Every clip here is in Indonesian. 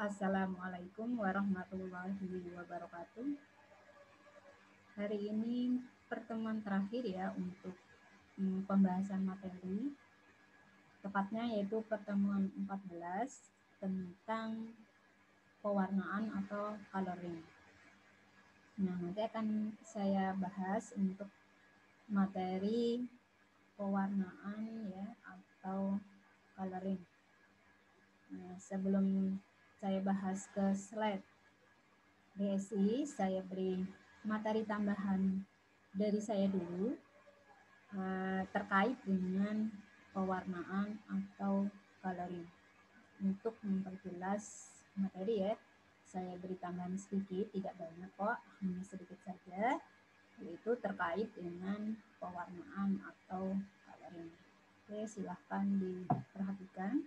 Assalamualaikum warahmatullahi wabarakatuh. Hari ini pertemuan terakhir ya untuk pembahasan materi. Tepatnya yaitu pertemuan 14 tentang pewarnaan atau coloring. Nah, nanti akan saya bahas untuk materi pewarnaan ya atau coloring. Nah, sebelum saya bahas ke slide DSI, saya beri materi tambahan dari saya dulu terkait dengan pewarnaan atau coloring. Untuk memperjelas materi ya, saya beri tambahan sedikit, tidak banyak kok, hanya sedikit saja, yaitu terkait dengan pewarnaan atau coloring. Oke, silahkan diperhatikan.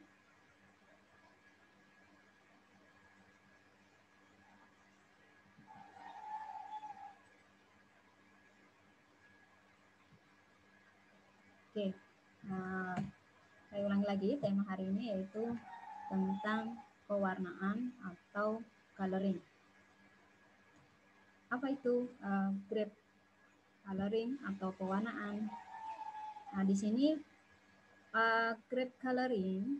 Oke, saya ulangi lagi, tema hari ini yaitu tentang pewarnaan atau coloring. Apa itu grade coloring atau pewarnaan? Nah, di sini grade coloring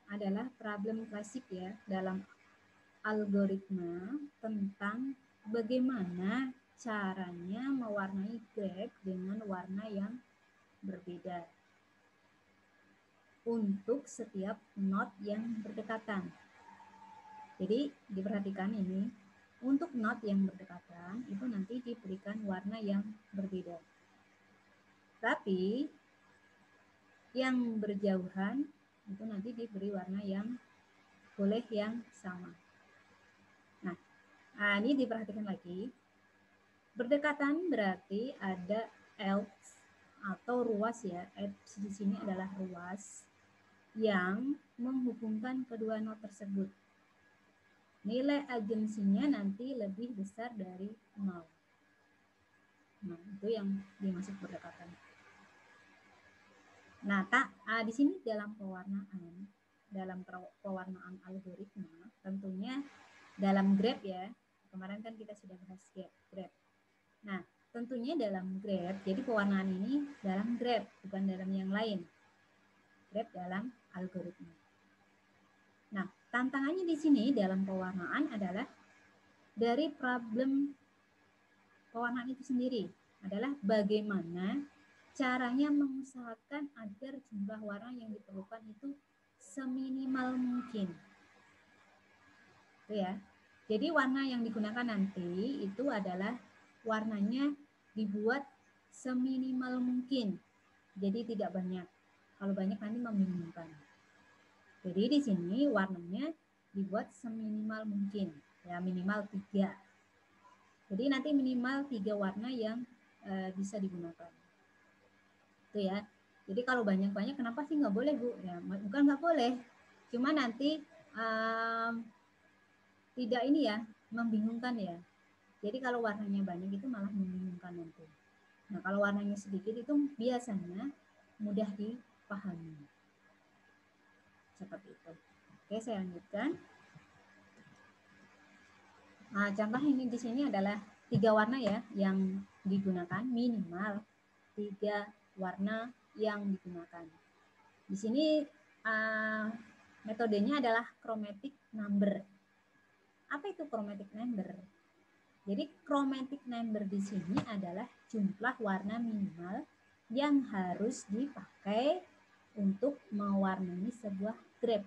adalah problem klasik ya dalam algoritma tentang bagaimana caranya mewarnai grade dengan warna yang berbeda untuk setiap not yang berdekatan. Jadi diperhatikan ini, untuk not yang berdekatan itu nanti diberikan warna yang berbeda. Tapi yang berjauhan itu nanti diberi warna yang boleh yang sama. Nah, ini diperhatikan lagi. Berdekatan berarti ada else atau ruas ya. Else di sini adalah ruas yang menghubungkan kedua not tersebut. Nilai agensinya nanti lebih besar dari 0. Nah, itu yang dimaksud berdekatan. Nah, di sini dalam pewarnaan algoritma, tentunya dalam grep ya. Kemarin kan kita sudah bahas grep. Nah, tentunya dalam grep, jadi pewarnaan ini dalam grep, bukan dalam yang lain. Grep dalam algoritma. Nah, tantangannya di sini dalam pewarnaan adalah dari problem pewarnaan itu sendiri adalah bagaimana caranya mengusahakan agar jumlah warna yang diperlukan itu seminimal mungkin. Itu ya. Jadi warna yang digunakan nanti itu adalah warnanya dibuat seminimal mungkin. Jadi tidak banyak. Kalau banyak nanti membingungkan. Jadi di sini warnanya dibuat seminimal mungkin. Ya, minimal 3. Jadi nanti minimal 3 warna yang bisa digunakan. Itu ya. Jadi kalau banyak-banyak kenapa sih nggak boleh Bu? Ya, bukan nggak boleh. Cuma nanti tidak ini ya, membingungkan ya. Jadi kalau warnanya banyak itu malah membingungkan nanti. Nah, kalau warnanya sedikit itu biasanya mudah dipahami. Seperti itu. Oke, saya lanjutkan. Nah, contoh ini di sini adalah 3 warna ya yang digunakan, minimal 3 warna yang digunakan. Di sini metodenya adalah chromatic number. Apa itu chromatic number? Jadi chromatic number di sini adalah jumlah warna minimal yang harus dipakai untuk mewarnai sebuah grep.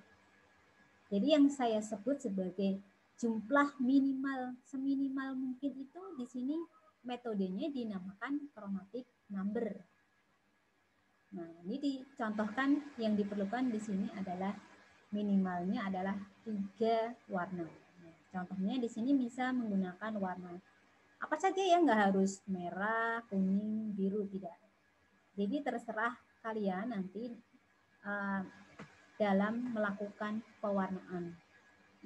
Jadi yang saya sebut sebagai jumlah minimal seminimal mungkin itu di sini metodenya dinamakan chromatic number. Nah, ini dicontohkan yang diperlukan di sini adalah minimalnya adalah 3 warna. Nah, contohnya di sini bisa menggunakan warna apa saja ya, nggak harus merah, kuning, biru, tidak. Jadi terserah kalian nanti dalam melakukan pewarnaan.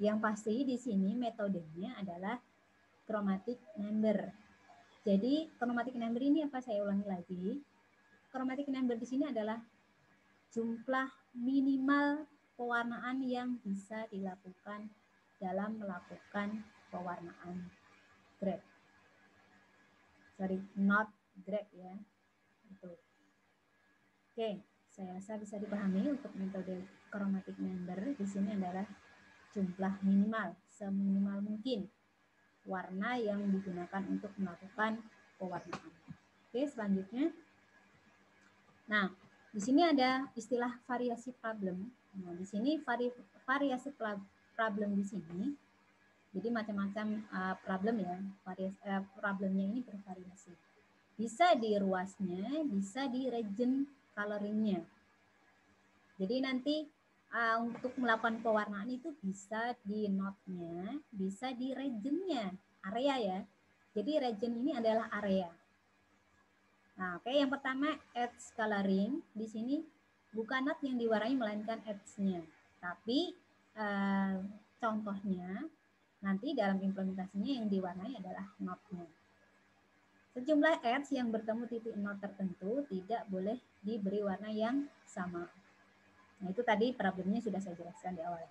Yang pasti di sini metodenya adalah chromatic number. Jadi chromatic number ini apa, saya ulangi lagi. Chromatic number di sini adalah jumlah minimal pewarnaan yang bisa dilakukan dalam melakukan pewarnaan grep. Sorry, not grep ya. Itu. Oke, saya rasa bisa dipahami untuk metode chromatic member di sini adalah jumlah minimal, seminimal mungkin warna yang digunakan untuk melakukan pewarnaan. Oke, selanjutnya. Nah, di sini ada istilah variasi problem. Nah, di sini variasi problem di sini. Jadi macam-macam problem ya. Problemnya ini bervariasi. Bisa di ruasnya, bisa di region coloringnya. Jadi nanti untuk melakukan pewarnaan itu bisa di node-nya, bisa di region-nya, area ya. Jadi region ini adalah area. Nah, oke, yang pertama edge coloring. Di sini bukan node yang diwarnai melainkan edge-nya. Tapi contohnya nanti dalam implementasinya yang diwarnai adalah node-nya. Sejumlah edge yang bertemu titik node tertentu tidak boleh diberi warna yang sama. Nah, itu tadi problemnya sudah saya jelaskan di awal.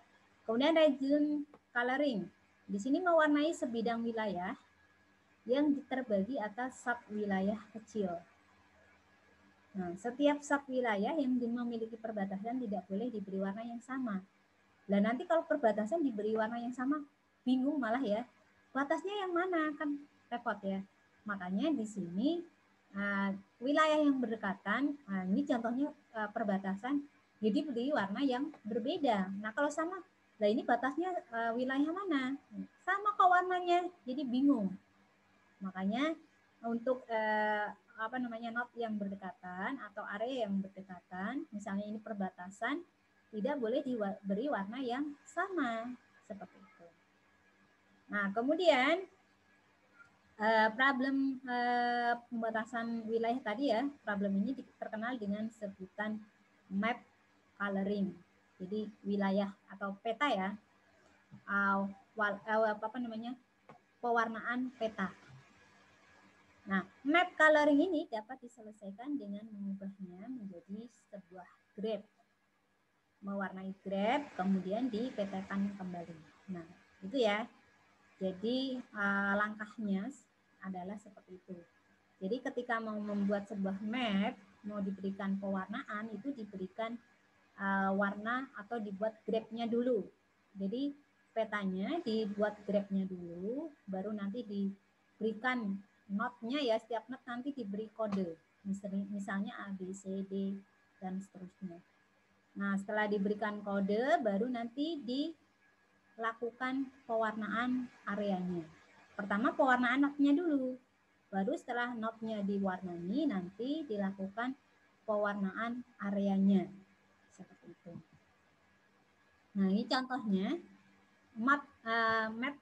Kemudian region coloring. Di sini mewarnai sebidang wilayah yang terbagi atas sub-wilayah kecil. Nah, setiap sub-wilayah yang memiliki perbatasan tidak boleh diberi warna yang sama. Nah, nanti kalau perbatasan diberi warna yang sama, bingung malah ya. Batasnya yang mana? Kan repot ya. Makanya di sini wilayah yang berdekatan, ini contohnya perbatasan, jadi beri warna yang berbeda. Nah kalau sama, nah ini batasnya wilayah mana? Sama kok warnanya, jadi bingung. Makanya untuk node yang berdekatan atau area yang berdekatan, misalnya ini perbatasan, tidak boleh diberi warna yang sama seperti itu. Nah kemudian problem pembatasan wilayah tadi ya, problem ini terkenal dengan sebutan map coloring. Jadi wilayah atau peta ya, pewarnaan peta. Nah, map coloring ini dapat diselesaikan dengan mengubahnya menjadi sebuah graph. Mewarnai graph, kemudian dipetakan kembali. Nah, itu ya. Jadi langkahnya adalah seperti itu. Jadi ketika mau membuat sebuah map, mau diberikan pewarnaan, itu diberikan warna atau dibuat graph-nya dulu. Jadi petanya dibuat graph-nya dulu, baru nanti diberikan node-nya ya, setiap node nanti diberi kode. Misalnya A, B, C, D, dan seterusnya. Nah setelah diberikan kode, baru nanti dilakukan pewarnaan areanya. Pertama pewarnaan node-nya dulu. Baru setelah node-nya diwarnai, nanti dilakukan pewarnaan areanya. Seperti itu. Nah, ini contohnya map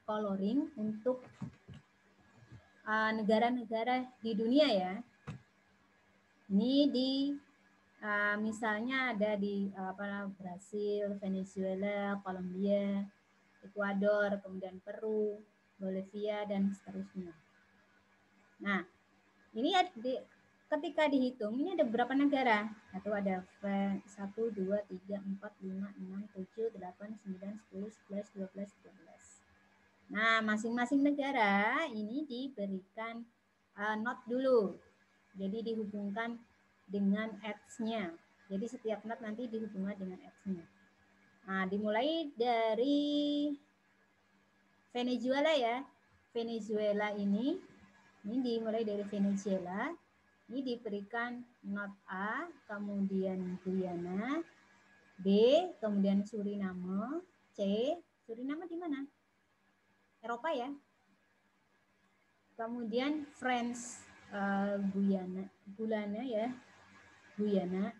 coloring untuk negara-negara di dunia ya. Ini di misalnya ada di Brasil, Venezuela, Kolombia, Ekuador, kemudian Peru, Bolivia, dan seterusnya. Nah, ini ketika dihitung, ini ada berapa negara? Atau ada 1, 2, 3, 4, 5, 6, 7, 8, 9, 10, 11, 12, 13. Nah, masing-masing negara ini diberikan node dulu. Jadi dihubungkan dengan edge-nya. Jadi setiap node nanti dihubungkan dengan edge-nya. Nah, dimulai dari Venezuela ya. Venezuela ini dimulai dari Venezuela. Ini diberikan node A, kemudian Guyana, B, kemudian Suriname, C. Suriname di mana? Eropa ya. Kemudian France, Guyana ya. Guyana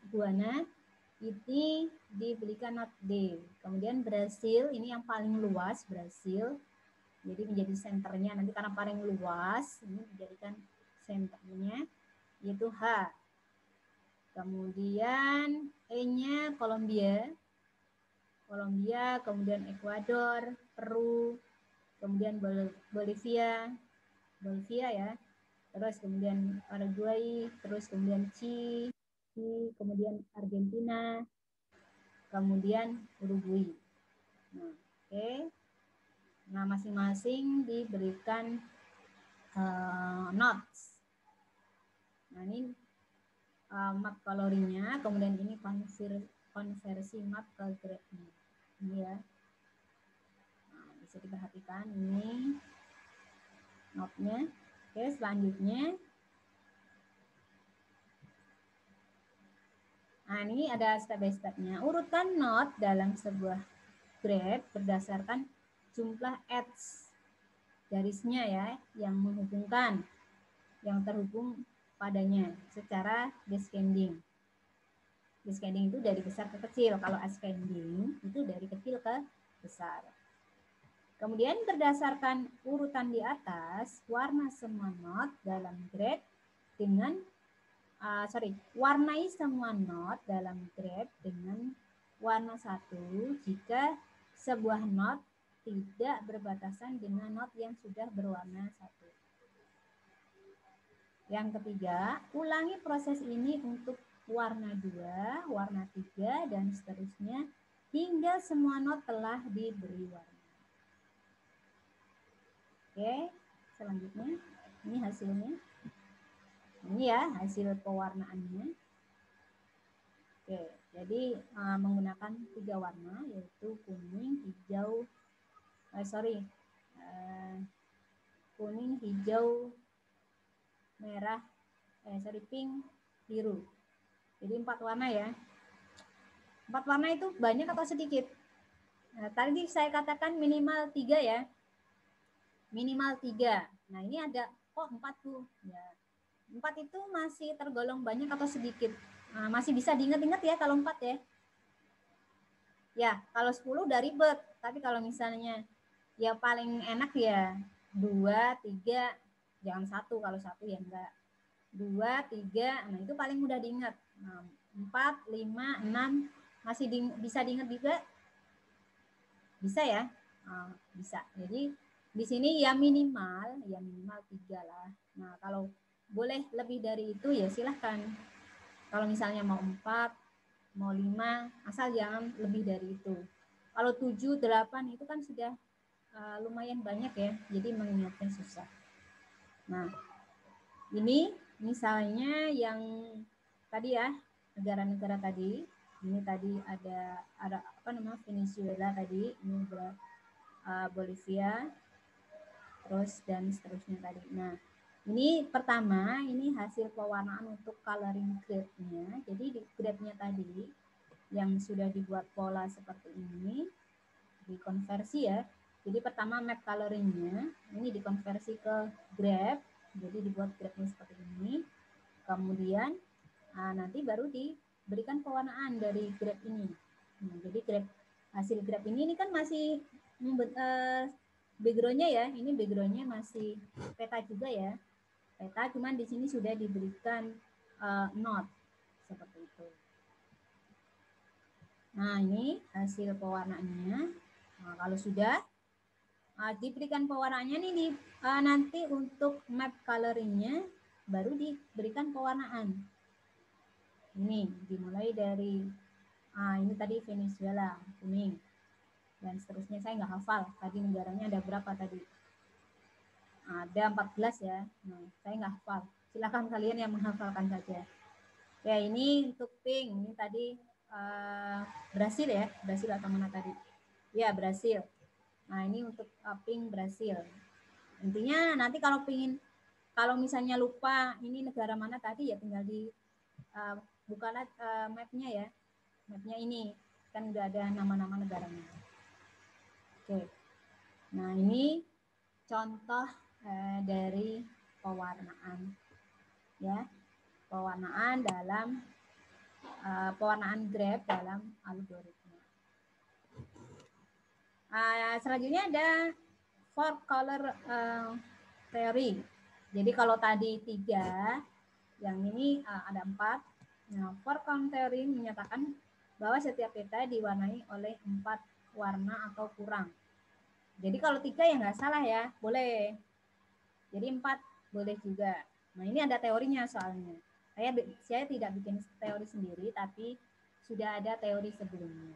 ini diberikan node D. Kemudian Brasil, ini yang paling luas, Brasil. Jadi menjadi senternya nanti karena paling luas, ini dijadikan senternya, yaitu H. Kemudian E-nya Kolombia, kemudian Ekuador, Peru, kemudian Bolivia ya, terus kemudian Paraguay, terus kemudian Chile, kemudian Argentina, kemudian Uruguay. Nah, oke. Nah, masing-masing diberikan notes. Nah, ini map kalorinya, kemudian ini konversi map ke grade-nya. Ini ya. Nah, bisa diperhatikan ini note-nya. Oke, selanjutnya. Nah, ini ada step by step-nya. Urutkan note dalam sebuah grade berdasarkan jumlah edge garisnya ya, yang menghubungkan, yang terhubung padanya secara descending. Descending itu dari besar ke kecil. Kalau ascending itu dari kecil ke besar. Kemudian berdasarkan urutan di atas, warna semua not dalam grade dengan warnai semua not dalam grade dengan warna 1 jika sebuah not tidak berbatasan dengan not yang sudah berwarna 1. Yang ketiga, ulangi proses ini untuk warna 2, warna 3, dan seterusnya hingga semua not telah diberi warna. Oke, selanjutnya ini hasilnya. Ini ya hasil pewarnaannya. Oke, jadi menggunakan 3 warna yaitu kuning, hijau, kuning, hijau, merah, pink, biru. Jadi 4 warna ya. 4 warna itu banyak atau sedikit? Nah, tadi saya katakan minimal 3 ya. Minimal 3. Nah, ini ada kok 4 tuh. Ya. 4 itu masih tergolong banyak atau sedikit? Nah, masih bisa diingat-ingat ya kalau 4 ya. Ya, kalau 10 udah ribet. Tapi kalau misalnya ya paling enak ya 2, 3, jangan 1. Kalau 1 ya enggak. 2, 3, nah itu paling mudah diingat. Nah, 4, 5, 6, masih bisa diingat juga? Bisa ya? Nah, bisa. Jadi di sini ya minimal 3 lah. Nah, kalau boleh lebih dari itu ya silahkan. Kalau misalnya mau 4, mau 5, asal jangan lebih dari itu. Kalau 7, 8 itu kan sudah lumayan banyak ya. Jadi mengingatnya susah. Nah, ini misalnya yang tadi ya, negara-negara tadi. Ini tadi ada apa namanya Venezuela tadi, ini Bolivia, terus dan seterusnya tadi. Nah, ini pertama, ini hasil pewarnaan untuk coloring grade-nya. Jadi di grade-nya tadi yang sudah dibuat pola seperti ini, dikonversi ya. Jadi pertama map coloring-nya, ini dikonversi ke graph, jadi dibuat graph-nya seperti ini. Kemudian nanti baru diberikan pewarnaan dari graph ini. Nah, jadi graph, hasil graph ini kan masih background-nya ya, ini background-nya masih peta juga ya. Peta, cuman di sini sudah diberikan note seperti itu. Nah, ini hasil pewarnaannya. Nah, kalau sudah diberikan pewarnaannya nih nanti untuk map coloring-nya baru diberikan pewarnaan. Ini dimulai dari ini tadi Venezuela kuning dan seterusnya, saya nggak hafal tadi negaranya ada berapa tadi, ada 14 ya. Nah, saya nggak hafal, silakan kalian yang menghafalkan saja ya. Ini untuk pink, ini tadi Brasil ya, Brasil atau mana tadi ya, Brasil. Nah, ini untuk pink Brasil. Intinya nanti kalau misalnya lupa ini negara mana tadi ya tinggal di bukalah mapnya ya. Mapnya ini kan udah ada nama-nama negaranya. Oke. Nah, ini contoh dari pewarnaan ya. Pewarnaan dalam pewarnaan graph dalam algoritma. Selanjutnya ada four color theory. Jadi kalau tadi 3, yang ini ada 4. Nah, four color theory menyatakan bahwa setiap peta diwarnai oleh 4 warna atau kurang. Jadi kalau 3 ya nggak salah ya, boleh. Jadi 4 boleh juga. Nah, ini ada teorinya soalnya. Saya tidak bikin teori sendiri, tapi sudah ada teori sebelumnya.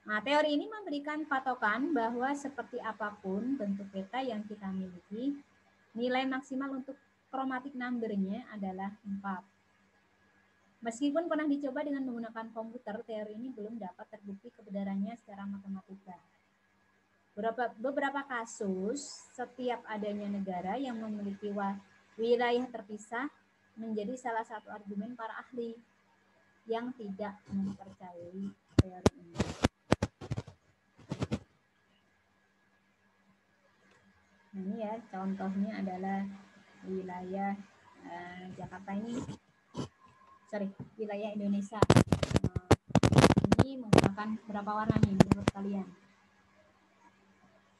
Nah, teori ini memberikan patokan bahwa seperti apapun bentuk peta yang kita miliki, nilai maksimal untuk chromatic number-nya adalah 4. Meskipun pernah dicoba dengan menggunakan komputer, teori ini belum dapat terbukti kebenarannya secara matematika. Beberapa kasus, setiap adanya negara yang memiliki wilayah terpisah menjadi salah satu argumen para ahli yang tidak mempercayai teori ini. Nah, ini ya contohnya adalah wilayah Jakarta ini, wilayah Indonesia. Ini menggunakan berapa warna nih menurut kalian?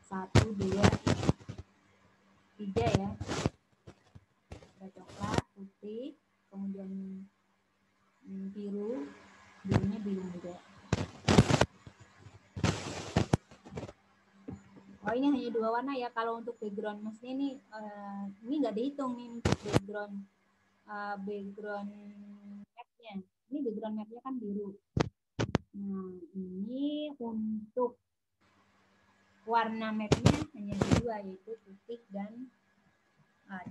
1, 2, 3 ya. Ada coklat, putih, kemudian biru, birunya biru juga. Oh, ini hanya 2 warna ya. Kalau untuk background maksudnya ini nggak dihitung nih untuk background mapnya. Ini background mapnya kan biru. Nah, ini untuk warna mapnya hanya 2, yaitu putih dan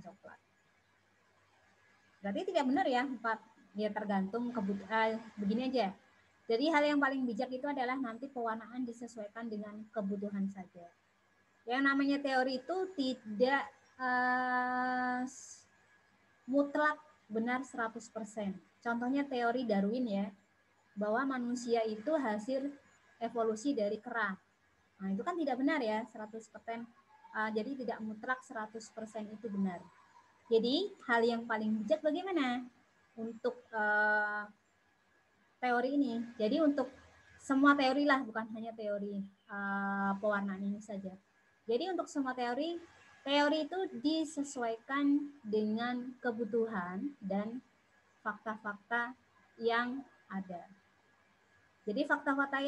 coklat. Berarti tidak benar ya 4. Ya tergantung begini aja. Jadi hal yang paling bijak itu adalah nanti pewarnaan disesuaikan dengan kebutuhan saja. Yang namanya teori itu tidak mutlak benar 100%. Contohnya teori Darwin ya, bahwa manusia itu hasil evolusi dari kera. Nah, itu kan tidak benar ya 100%. Jadi tidak mutlak 100% itu benar. Jadi hal yang paling bijak bagaimana untuk teori ini. Jadi untuk semua teori lah, bukan hanya teori pewarnaan ini saja. Jadi untuk semua teori itu disesuaikan dengan kebutuhan dan fakta-fakta yang ada. Jadi fakta-fakta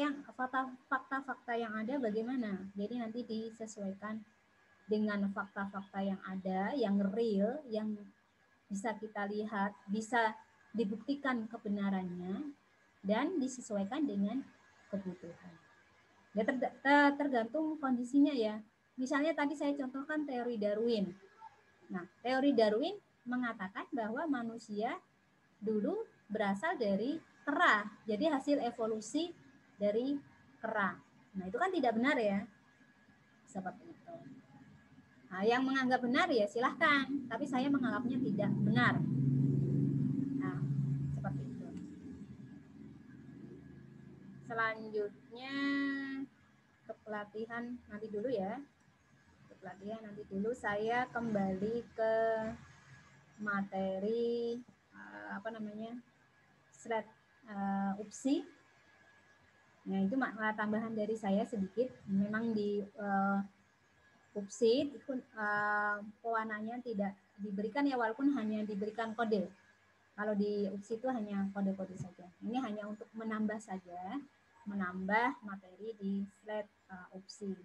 yang ada bagaimana? Jadi nanti disesuaikan dengan fakta-fakta yang ada, yang real, yang bisa kita lihat, bisa dibuktikan kebenarannya, dan disesuaikan dengan kebutuhan. Ya tergantung kondisinya ya. Misalnya tadi saya contohkan teori Darwin. Nah, teori Darwin mengatakan bahwa manusia dulu berasal dari kera. Jadi hasil evolusi dari kera. Nah, itu kan tidak benar ya. Seperti itu. Nah, yang menganggap benar ya silahkan. Tapi saya menganggapnya tidak benar. Nah, seperti itu. Selanjutnya ke pelatihan nanti dulu ya. Ke pelatihan nanti dulu saya kembali ke materi slide UPSI. Nah, itu tambahan dari saya sedikit. Memang di UPSI itu pewarnanya tidak diberikan ya, walaupun hanya diberikan kode. Kalau di UPSI itu hanya kode-kode saja. Ini hanya untuk menambah saja, menambah materi di slide UPSI.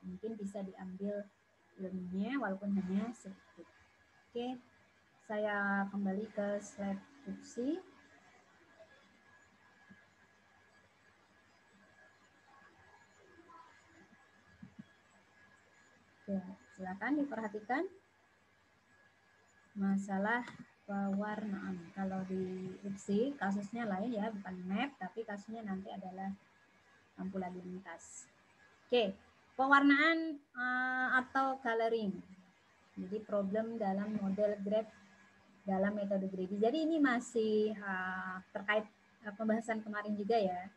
Mungkin bisa diambil ilmunya walaupun hanya sedikit. Oke, saya kembali ke slide UPSI. Oke, silakan diperhatikan masalah pewarnaan. Kalau di UPSI kasusnya lain ya, bukan map, tapi kasusnya nanti adalah lampu lalu lintas. Oke, pewarnaan atau coloring. Jadi problem dalam model graph dalam metode Grady. Jadi ini masih terkait pembahasan kemarin juga ya.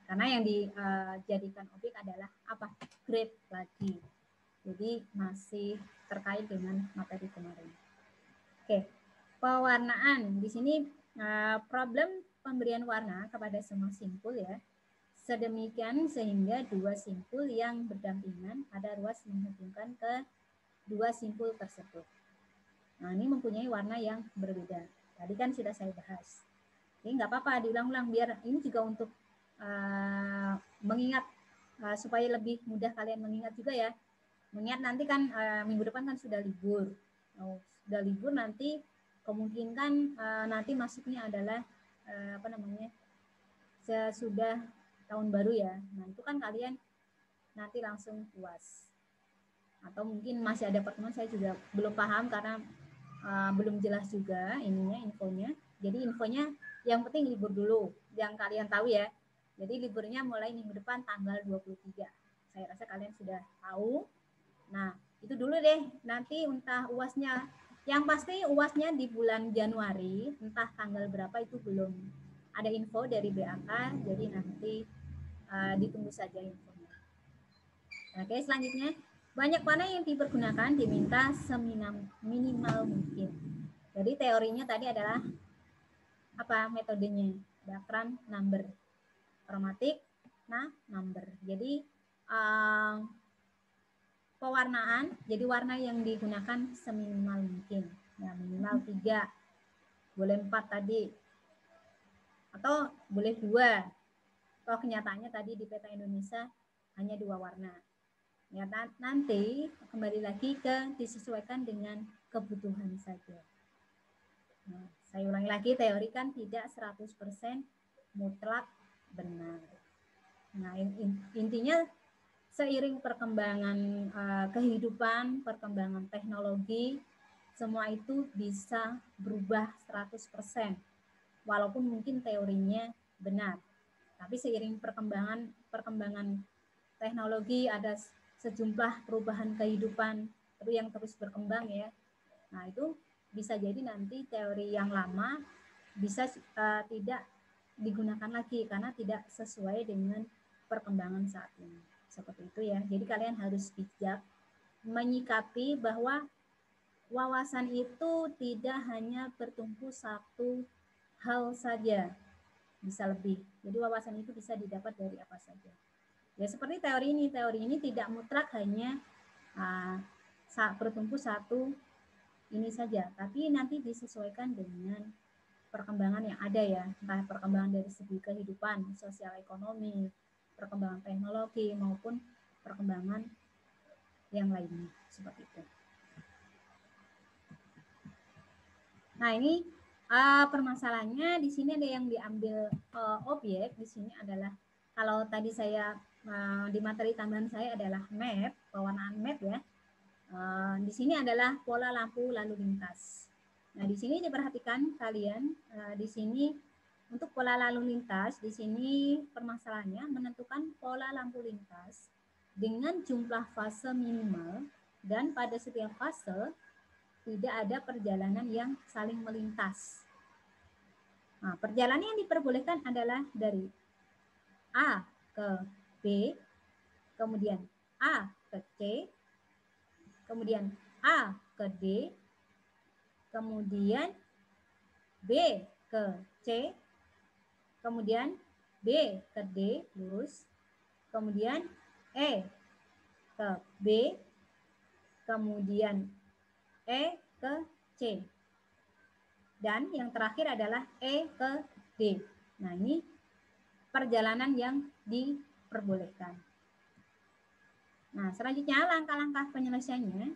Karena yang dijadikan objek adalah apa? Graph lagi. Jadi masih terkait dengan materi kemarin. Oke, pewarnaan. Di sini problem pemberian warna kepada semua simpul ya. Sedemikian sehingga dua simpul yang berdampingan pada ruas menghubungkan ke dua simpul tersebut. Nah, ini mempunyai warna yang berbeda. Tadi kan sudah saya bahas. Jadi nggak apa-apa diulang-ulang biar ini juga untuk mengingat supaya lebih mudah kalian mengingat juga ya. Mengingat nanti kan minggu depan kan sudah libur. Sudah libur nanti kemungkinan nanti masuknya adalah sesudah tahun baru ya. Nah, itu kan kalian nanti langsung UAS. Atau mungkin masih ada pertemuan, saya juga belum paham karena belum jelas juga infonya. Jadi infonya yang penting libur dulu, yang kalian tahu ya. Jadi liburnya mulai minggu depan tanggal 23. Saya rasa kalian sudah tahu. Nah, itu dulu deh. Nanti entah UASnya, yang pasti UASnya di bulan Januari, entah tanggal berapa itu belum ada info dari BAK, jadi nanti ditunggu saja infonya. Oke, selanjutnya banyak warna yang dipergunakan diminta seminimal mungkin. Jadi teorinya tadi adalah apa metodenya? Background number, chromatic, number. Jadi pewarnaan, jadi warna yang digunakan seminimal mungkin. Ya, minimal 3, boleh 4 tadi, atau boleh 2. Kalau kenyataannya tadi di peta Indonesia hanya 2 warna. Ya, nanti kembali lagi ke disesuaikan dengan kebutuhan saja. Nah, saya ulangi lagi, teori kan tidak 100% mutlak benar. Nah, intinya seiring perkembangan kehidupan, perkembangan teknologi, semua itu bisa berubah 100%. Walaupun mungkin teorinya benar. Tapi seiring perkembangan teknologi, ada sejumlah perubahan kehidupan yang terus berkembang ya. Nah, itu bisa jadi nanti teori yang lama bisa tidak digunakan lagi karena tidak sesuai dengan perkembangan saat ini. Seperti itu ya. Jadi kalian harus bijak menyikapi bahwa wawasan itu tidak hanya bertumpu satu hal saja, bisa lebih. Jadi wawasan itu bisa didapat dari apa saja. Ya seperti teori ini tidak mutlak hanya bertumpu satu ini saja, tapi nanti disesuaikan dengan perkembangan yang ada ya, entah perkembangan dari segi kehidupan, sosial ekonomi, perkembangan teknologi maupun perkembangan yang lainnya seperti itu. Nah ini permasalahannya di sini ada yang diambil objek di sini adalah kalau tadi saya di materi tambahan saya adalah map, pewarnaan map ya. Di sini adalah pola lampu lalu lintas. Nah, di sini diperhatikan kalian di sini untuk pola lalu lintas di sini permasalahannya menentukan pola lampu lintas dengan jumlah fase minimal dan pada setiap fase tidak ada perjalanan yang saling melintas. Nah, perjalanan yang diperbolehkan adalah dari A ke B, kemudian A ke C, kemudian A ke D, kemudian B ke C, kemudian B ke D lurus, kemudian E ke B, kemudian E ke C, dan yang terakhir adalah E ke D. Nah, ini perjalanan yang diperbolehkan. Nah, selanjutnya langkah-langkah penyelesaiannya.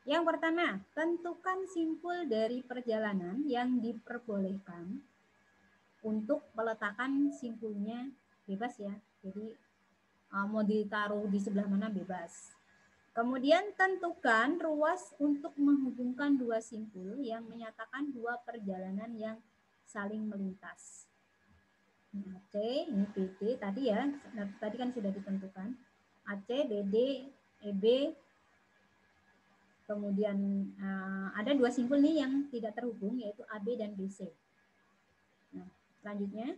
Yang pertama, tentukan simpul dari perjalanan yang diperbolehkan. Untuk meletakkan simpulnya bebas ya. Jadi mau ditaruh di sebelah mana bebas. Kemudian tentukan ruas untuk menghubungkan dua simpul yang menyatakan dua perjalanan yang saling melintas. AC, ini PT tadi ya, tadi kan sudah ditentukan. AC, BD, EB, kemudian ada dua simpul nih yang tidak terhubung yaitu AB dan BC. Nah, selanjutnya,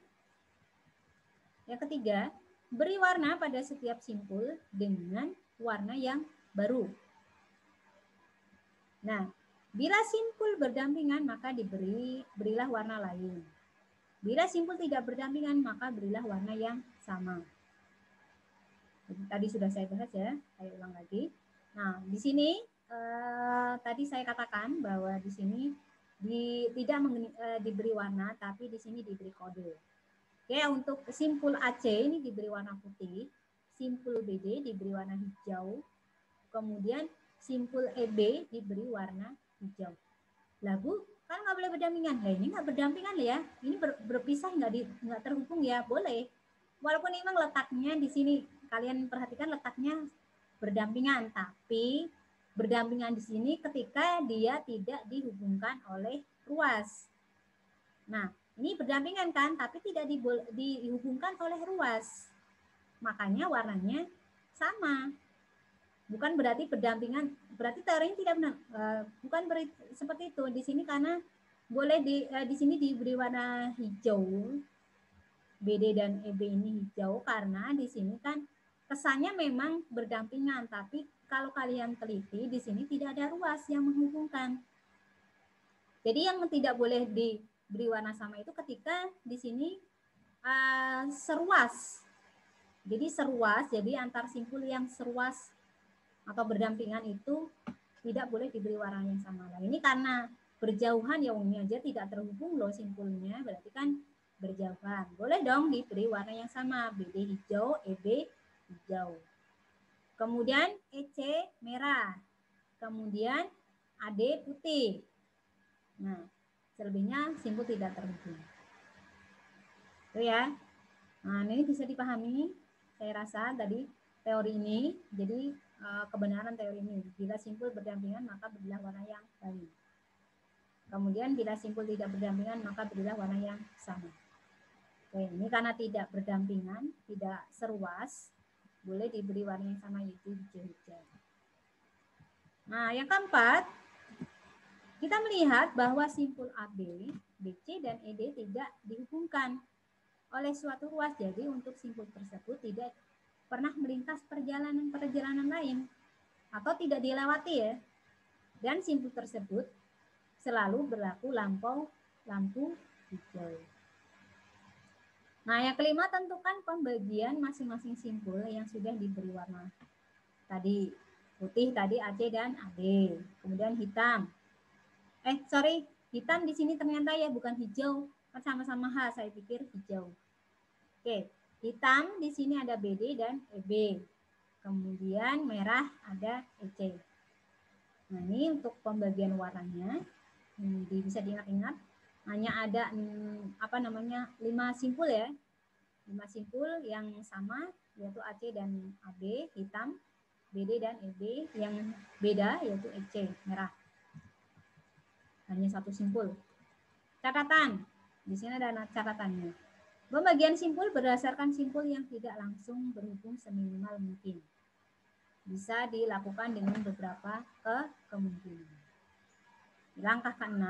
yang ketiga, beri warna pada setiap simpul dengan warna yang baru. Nah, bila simpul berdampingan maka berilah warna lain. Bila simpul tidak berdampingan, maka berilah warna yang sama. Tadi sudah saya bahas ya, saya ulang lagi. Nah, di sini tadi saya katakan bahwa di sini tidak diberi warna, tapi di sini diberi kode. Oke, untuk simpul AC ini diberi warna putih, simpul BD diberi warna hijau, kemudian simpul EB diberi warna hijau. Lah Bu, kan nggak boleh berdampingan. Nah, ini nggak berdampingan ya. Ini berpisah nggak terhubung ya, boleh. walaupun memang letaknya di sini, kalian perhatikan letaknya berdampingan, tapi berdampingan di sini ketika dia tidak dihubungkan oleh ruas. Nah, ini berdampingan kan, tapi tidak dihubungkan oleh ruas. Makanya warnanya sama. Bukan berarti berdampingan, berarti teorinya tidak benar. Bukan seperti itu. Di sini karena boleh di sini diberi warna hijau. BD dan EB ini hijau karena di sini kan kesannya memang berdampingan, tapi kalau kalian teliti di sini tidak ada ruas yang menghubungkan. Jadi yang tidak boleh diberi warna sama itu ketika di sini seruas. Jadi seruas, jadi antar simpul yang seruas atau berdampingan itu tidak boleh diberi warna yang sama. Nah, ini karena berjauhan ya umumnya aja tidak terhubung loh simpulnya, berarti kan berjauhan. Boleh dong diberi warna yang sama, BD hijau, EB hijau. Kemudian EC merah. Kemudian AD putih. Nah, selebihnya simpul tidak terhubung. Itu ya. Nah, ini bisa dipahami. Saya rasa tadi teori ini, jadi kebenaran teori ini. Bila simpul berdampingan, maka berilah warna yang lain. Kemudian bila simpul tidak berdampingan, maka berilah warna yang sama. Oke, ini karena tidak berdampingan, tidak seruas, boleh diberi warna yang sama, yaitu hijau-hijau. Nah, yang keempat, kita melihat bahwa simpul AB, BC, dan ED tidak dihubungkan oleh suatu ruas. Jadi untuk simpul tersebut tidak pernah melintas perjalanan lain atau tidak dilewati ya. Dan simpul tersebut selalu berlaku lampu hijau. Nah, yang kelima, tentukan pembagian masing-masing simpul yang sudah diberi warna. Tadi putih tadi AC dan AD. Kemudian hitam. Hitam di sini ternyata ya bukan hijau. Kan sama-sama H, saya pikir hijau. Oke, hitam di sini ada BD dan EB. Kemudian merah ada EC. Nah, ini untuk pembagian warnanya. Bisa diingat-ingat. Hanya ada 5 simpul ya. 5 simpul yang sama yaitu AC dan AB hitam, BD dan EB yang beda yaitu EC merah. Hanya satu simpul. Catatan. Di sini ada catatannya. Pembagian simpul berdasarkan simpul yang tidak langsung berhubung seminimal mungkin. Bisa dilakukan dengan beberapa kemungkinan. Langkah ke-6.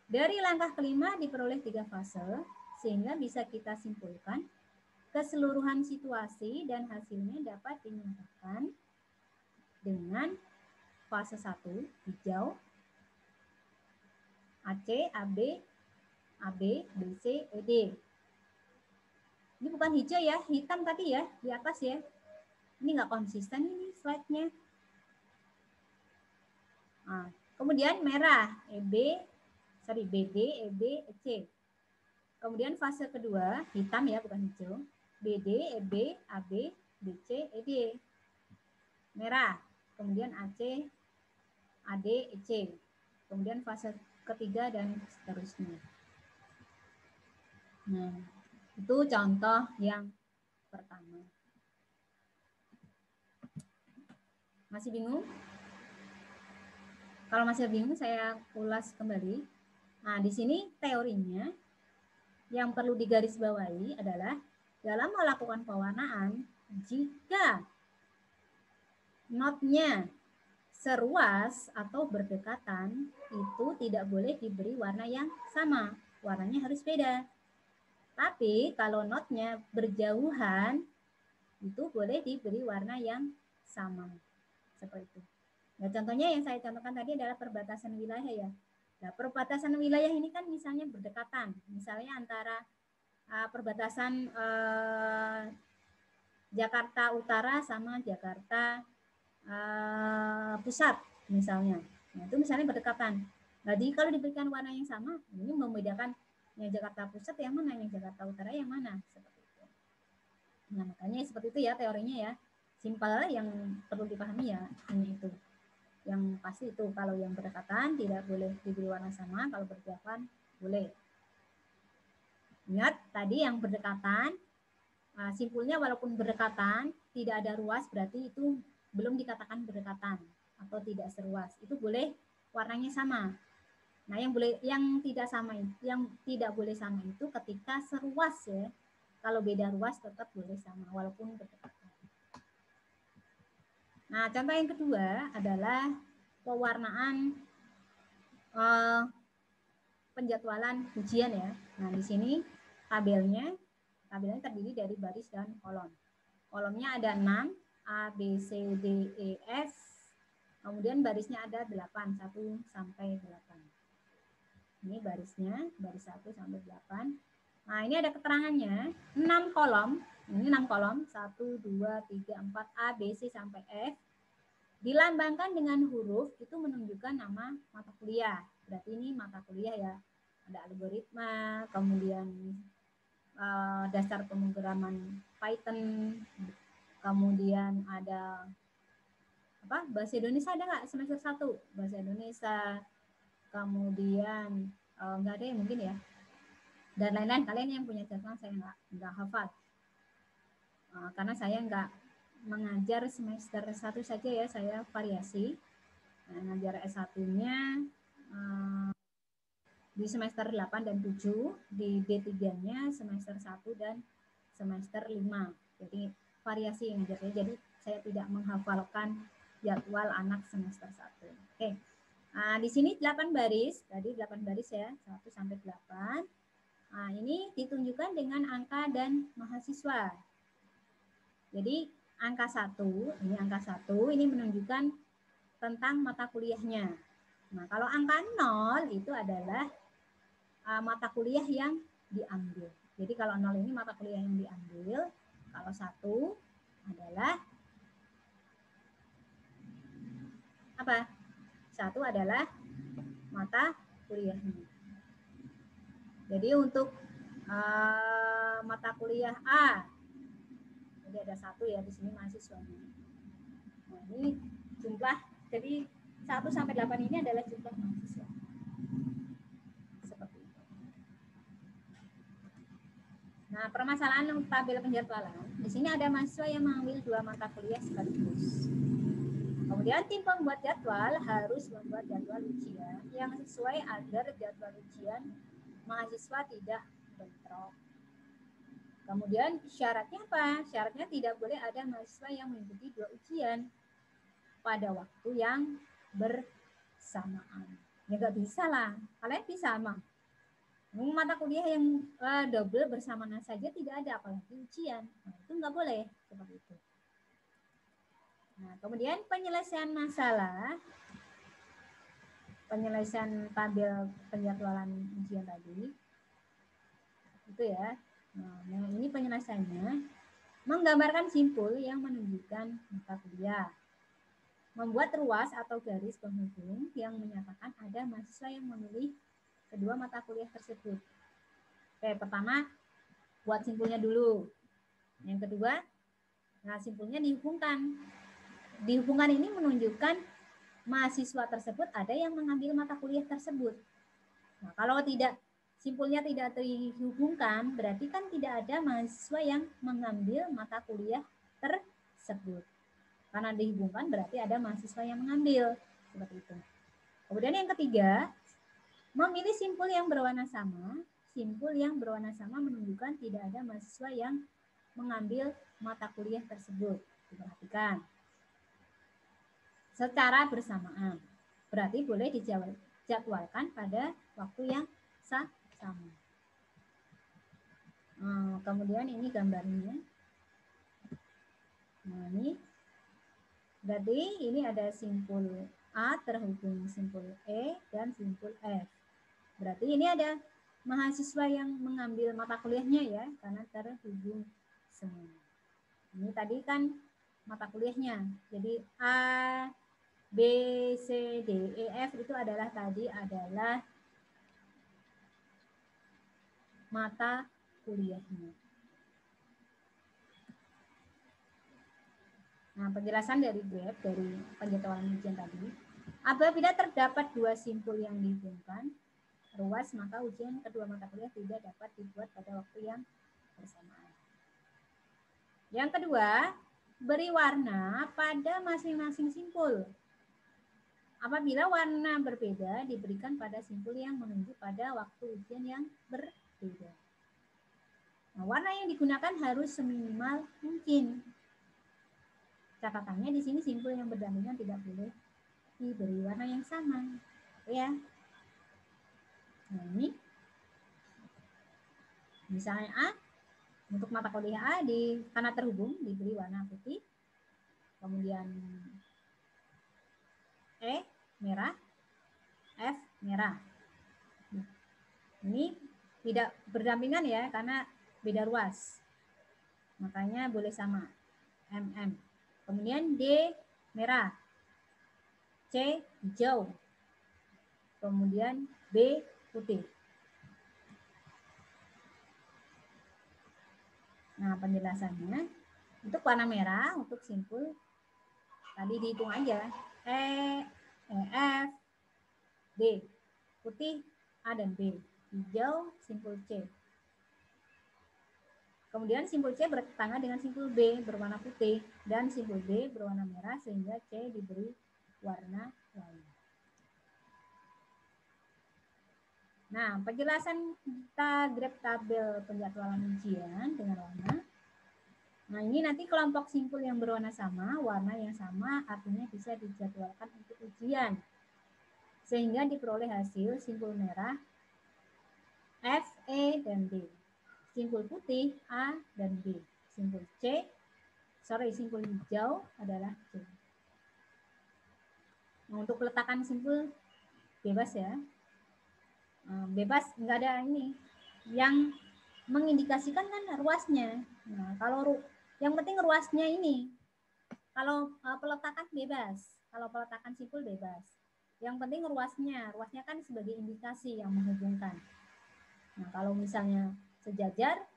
Dari langkah kelima diperoleh 3 fase, sehingga bisa kita simpulkan keseluruhan situasi dan hasilnya dapat dinyatakan dengan fase 1, hijau, AC, AB, BC, ED. Ini bukan hijau ya, hitam tadi ya, di atas ya. Ini nggak konsisten ini slide-nya. Nah, kemudian merah, BD, EB, EC. Kemudian fase kedua, hitam ya, bukan hijau. BD, EB, AB, BC, ED. Merah. Kemudian AC, AD, EC. Kemudian fase ketiga dan seterusnya. Nah, itu contoh yang pertama. Masih bingung? Kalau masih bingung, saya ulas kembali. Nah, di sini teorinya yang perlu digarisbawahi adalah dalam melakukan pewarnaan, jika notnya seruas atau berdekatan, itu tidak boleh diberi warna yang sama. Warnanya harus beda. Tapi kalau notnya berjauhan, itu boleh diberi warna yang sama. Seperti itu. Nah, contohnya yang saya contohkan tadi adalah perbatasan wilayah ya. Nah, perbatasan wilayah ini kan misalnya berdekatan. Misalnya antara perbatasan Jakarta Utara sama Jakarta Pusat misalnya. Nah, itu misalnya berdekatan. Jadi kalau diberikan warna yang sama, ini membedakan yang Jakarta Pusat yang mana, yang Jakarta Utara yang mana. Seperti itu. Nah, makanya seperti itu ya teorinya ya. Simpel yang perlu dipahami ya hanya itu. Yang pasti itu kalau yang berdekatan tidak boleh diberi warna sama, kalau berjauhan boleh. Ingat tadi yang berdekatan simpulnya walaupun berdekatan, tidak ada ruas, berarti itu belum dikatakan berdekatan atau tidak seruas. Itu boleh warnanya sama. Nah, yang tidak boleh sama itu ketika seruas ya. Kalau beda ruas tetap boleh sama walaupun berdekatan. Nah, contoh yang kedua adalah pewarnaan penjadwalan ujian ya. Nah, di sini tabelnya terdiri dari baris dan kolom. Kolomnya ada 6, A, B, C, D, E, F. Kemudian barisnya ada 8, 1 sampai 8. Ini barisnya, baris 1 sampai 8. Nah, ini ada keterangannya, 6 kolom. Ini 6 kolom, 1, 2, 3, 4, A, B, C sampai F. Dilambangkan dengan huruf itu menunjukkan nama mata kuliah. Berarti ini mata kuliah ya. Ada algoritma, kemudian dasar pemrograman Python, kemudian ada bahasa Indonesia ada nggak semester 1? Bahasa Indonesia, kemudian nggak ada ya mungkin ya, dan lain-lain. Kalian yang punya jadwal saya nggak hafal karena saya nggak mengajar semester 1 saja ya, saya variasi. Ngajar S1-nya di semester 8 dan 7, di D3-nya semester 1 dan semester 5. Jadi variasi ngajarnya. Jadi saya tidak menghafalkan jadwal anak semester 1. Oke. Nah, di sini 8 baris, tadi 8 baris ya, 1 sampai 8. Nah, ini ditunjukkan dengan angka dan mahasiswa. Jadi angka 1, ini menunjukkan tentang mata kuliahnya. Nah, kalau angka 0 itu adalah mata kuliah yang diambil. Jadi kalau 0 ini mata kuliah yang diambil, kalau 1 adalah apa? 1 adalah mata kuliahnya. Jadi untuk mata kuliah A, jadi ada 1 ya di sini mahasiswanya. Nah, ini jumlah, jadi 1 sampai 8 ini adalah jumlah mahasiswa. Seperti itu. Nah, permasalahan tabel penjadwalan. Di sini ada mahasiswa yang mengambil 2 mata kuliah sekaligus. Kemudian tim pembuat jadwal harus membuat jadwal ujian yang sesuai agar jadwal ujian mahasiswa tidak bentrok. Kemudian syaratnya apa? Syaratnya tidak boleh ada mahasiswa yang mengikuti 2 ujian pada waktu yang bersamaan. Ya nggak bisa lah. Kalian bisa mah. Mata kuliah yang double bersamaan saja tidak ada, apalagi ujian. Nah, itu nggak boleh seperti itu. Nah, kemudian penyelesaian masalah, penyelesaian tabel penjadwalan ujian tadi, itu ya. Nah, ini penyelesaiannya menggambarkan simpul yang menunjukkan mata kuliah, membuat ruas atau garis penghubung yang menyatakan ada mahasiswa yang memilih kedua mata kuliah tersebut. Oke, pertama buat simpulnya dulu. Yang kedua, nah simpulnya dihubungkan. Dihubungkan ini menunjukkan mahasiswa tersebut ada yang mengambil mata kuliah tersebut. Nah, kalau tidak, simpulnya tidak dihubungkan, berarti kan tidak ada mahasiswa yang mengambil mata kuliah tersebut. Karena dihubungkan berarti ada mahasiswa yang mengambil. Seperti itu. Kemudian yang ketiga, memilih simpul yang berwarna sama. Simpul yang berwarna sama menunjukkan tidak ada mahasiswa yang mengambil mata kuliah tersebut. Diperhatikan. Secara bersamaan. Berarti boleh dijadwalkan pada waktu yang sama. Kemudian ini gambarnya. Nah, ini berarti ini ada simpul A terhubung simpul E dan simpul F. Berarti ini ada mahasiswa yang mengambil mata kuliahnya ya, karena terhubung semua. Ini tadi kan mata kuliahnya. Jadi A, B, C, D, E, F itu adalah mata kuliahnya. Nah, penjelasan dari graf, dari penjadwalan ujian tadi. Apabila terdapat 2 simpul yang dihubungkan, ruas, maka ujian kedua mata kuliah tidak dapat dibuat pada waktu yang bersamaan. Yang kedua, beri warna pada masing-masing simpul. Apabila warna berbeda diberikan pada simpul yang menunjuk pada waktu ujian yang berbeda. Nah, warna yang digunakan harus seminimal mungkin. Catatannya di sini simpul yang berdampingan tidak boleh diberi warna yang sama, ya. Nah, ini misalnya A, untuk mata kuliah A karena terhubung diberi warna putih, kemudian E merah, F merah. Ini tidak berdampingan ya karena beda ruas, makanya boleh sama MM. Kemudian D merah, C hijau, kemudian B putih. Nah, penjelasannya untuk warna merah untuk simpul tadi dihitung aja F, D, putih A dan B, hijau simpul C. Kemudian simpul C bertetangga dengan simpul B berwarna putih dan simpul B berwarna merah sehingga C diberi warna lain. Nah, penjelasan kita graf tabel penjadwalan ujian dengan warna. Nah, ini nanti kelompok simpul yang berwarna sama, warna yang sama artinya bisa dijadwalkan untuk ujian. Sehingga diperoleh hasil simpul merah F, E, dan D. Simpul putih A dan B. Simpul simpul hijau adalah C. Nah, untuk peletakan simpul bebas ya. Bebas, nggak ada ini. Yang mengindikasikan kan ruasnya. Nah, kalau yang penting ruasnya ini. Kalau peletakan bebas, kalau peletakan simpul bebas. Yang penting ruasnya kan sebagai indikasi yang menghubungkan. Nah, kalau misalnya sejajar,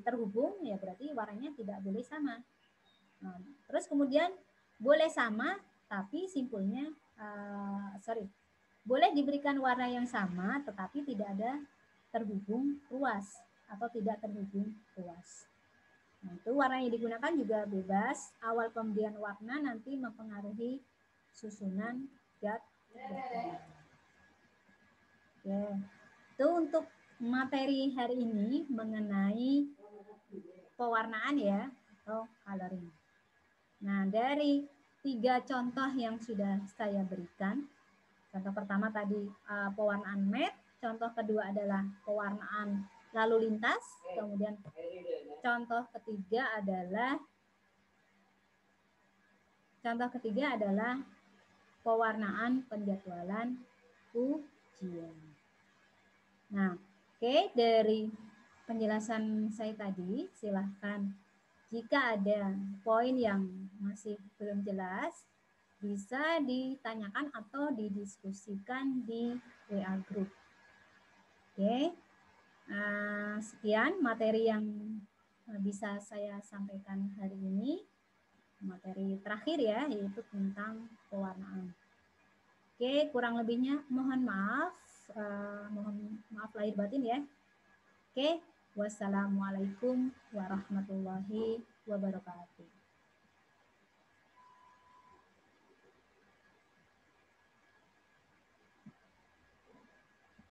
terhubung, ya berarti warnanya tidak boleh sama. Nah, terus kemudian boleh sama, tapi simpulnya, boleh diberikan warna yang sama, tetapi tidak ada terhubung ruas atau tidak terhubung ruas. Nah, itu warna yang digunakan juga bebas. Awal pemberian warna nanti mempengaruhi susunan zat. Oke, itu untuk materi hari ini mengenai pewarnaan ya atau coloring. Nah, dari 3 contoh yang sudah saya berikan. Contoh pertama tadi pewarnaan matte, contoh kedua adalah pewarnaan lalu lintas, kemudian contoh ketiga adalah pewarnaan penjadwalan ujian. Nah, oke, dari penjelasan saya tadi, silahkan jika ada poin yang masih belum jelas, bisa ditanyakan atau didiskusikan di WA Group. Oke, sekian materi yang bisa saya sampaikan hari ini. Materi terakhir ya, yaitu tentang pewarnaan. Oke, kurang lebihnya mohon maaf lahir batin ya. Oke, wassalamualaikum warahmatullahi wabarakatuh.